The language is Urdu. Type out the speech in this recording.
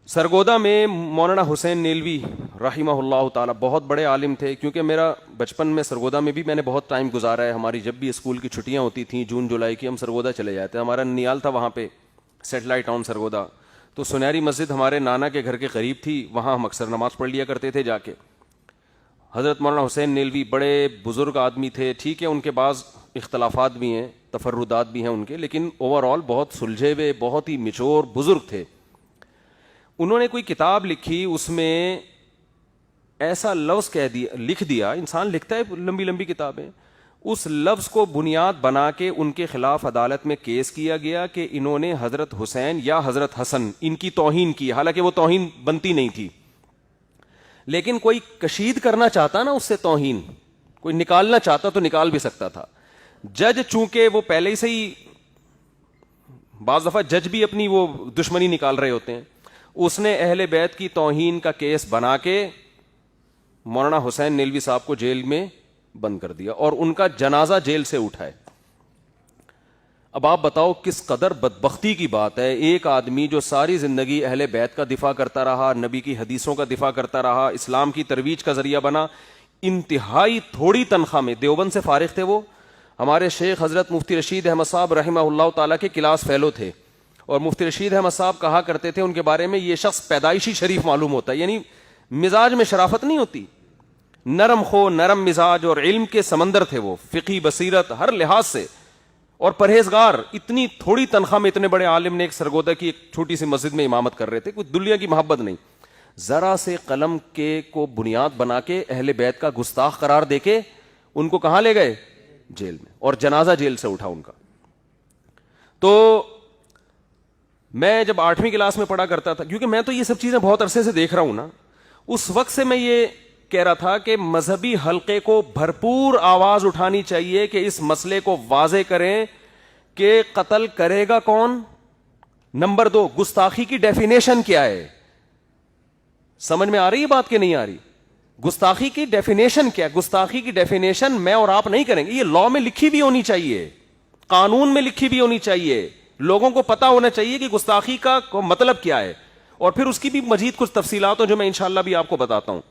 سرگودا میں مولانا حسین نیلوی رحمہ اللہ تعالی بہت بڑے عالم تھے. کیونکہ میرا بچپن میں سرگودا میں بھی میں نے بہت ٹائم گزارا ہے. ہماری جب بھی اسکول کی چھٹیاں ہوتی تھیں جون جولائی کی, ہم سرگودا چلے جاتے. ہمارا ننیال تھا وہاں پہ, سیٹلائٹ ٹاؤن سرگودا. تو سنہری مسجد ہمارے نانا کے گھر کے قریب تھی, وہاں ہم اکثر نماز پڑھ لیا کرتے تھے جا کے. حضرت مولانا حسین نیلوی بڑے بزرگ آدمی تھے. ٹھیک ہے ان کے بعض اختلافات بھی ہیں, تفردات بھی ہیں ان کے, لیکن اوور آل بہت سلجھے ہوئے, بہت ہی میچور بزرگ تھے. انہوں نے کوئی کتاب لکھی, اس میں ایسا لفظ لکھ دیا, انسان لکھتا ہے لمبی لمبی کتابیں, اس لفظ کو بنیاد بنا کے ان کے خلاف عدالت میں کیس کیا گیا کہ انہوں نے حضرت حسین یا حضرت حسن ان کی توہین کی. حالانکہ وہ توہین بنتی نہیں تھی, لیکن کوئی کشید کرنا چاہتا نا اس سے توہین, کوئی نکالنا چاہتا تو نکال بھی سکتا تھا. جج چونکہ وہ پہلے ہی سے ہی, بعض دفعہ جج بھی اپنی وہ دشمنی نکال رہے ہوتے ہیں, اس نے اہل بیت کی توہین کا کیس بنا کے مولانا حسین نیلوی صاحب کو جیل میں بند کر دیا اور ان کا جنازہ جیل سے اٹھائے. اب آپ بتاؤ کس قدر بدبختی کی بات ہے, ایک آدمی جو ساری زندگی اہل بیت کا دفاع کرتا رہا, نبی کی حدیثوں کا دفاع کرتا رہا, اسلام کی ترویج کا ذریعہ بنا, انتہائی تھوڑی تنخواہ میں, دیوبند سے فارغ تھے وہ, ہمارے شیخ حضرت مفتی رشید احمد صاحب رحمہ اللہ تعالیٰ کے کلاس فیلو تھے. اور مفتی رشید احمد صاحب کہا کرتے تھے ان کے بارے میں, یہ شخص پیدائشی شریف معلوم ہوتا ہے, یعنی مزاج میں شرافت نہیں ہوتی, نرم خو, نرم مزاج اور علم کے سمندر تھے وہ, فقہی بصیرت ہر لحاظ سے, اور پرہیزگار. اتنی تھوڑی تنخواہ میں اتنے بڑے عالم نے ایک سرگودا کی ایک چھوٹی سی مسجد میں امامت کر رہے تھے, کوئی دنیا کی محبت نہیں. ذرا سے قلم کے کو بنیاد بنا کے اہل بیت کا گستاخ قرار دے کے ان کو کہاں لے گئے؟ جیل میں, اور جنازہ جیل سے اٹھا ان کا. تو میں جب 8ویں کلاس میں پڑھا کرتا تھا, کیونکہ میں تو یہ سب چیزیں بہت عرصے سے دیکھ رہا ہوں نا, اس وقت سے میں یہ کہہ رہا تھا کہ مذہبی حلقے کو بھرپور آواز اٹھانی چاہیے کہ اس مسئلے کو واضح کریں کہ قتل کرے گا کون. نمبر 2, گستاخی کی ڈیفینیشن کیا ہے؟ سمجھ میں آ رہی ہے بات کہ نہیں آ رہی؟ گستاخی کی ڈیفینیشن کیا ہے؟ گستاخی کی ڈیفینیشن میں اور آپ نہیں کریں گے, یہ لا میں لکھی بھی ہونی چاہیے, قانون میں لکھی بھی ہونی چاہیے, لوگوں کو پتا ہونا چاہیے کہ گستاخی کا مطلب کیا ہے, اور پھر اس کی بھی مزید کچھ تفصیلات ہوں جو میں انشاءاللہ بھی آپ کو بتاتا ہوں.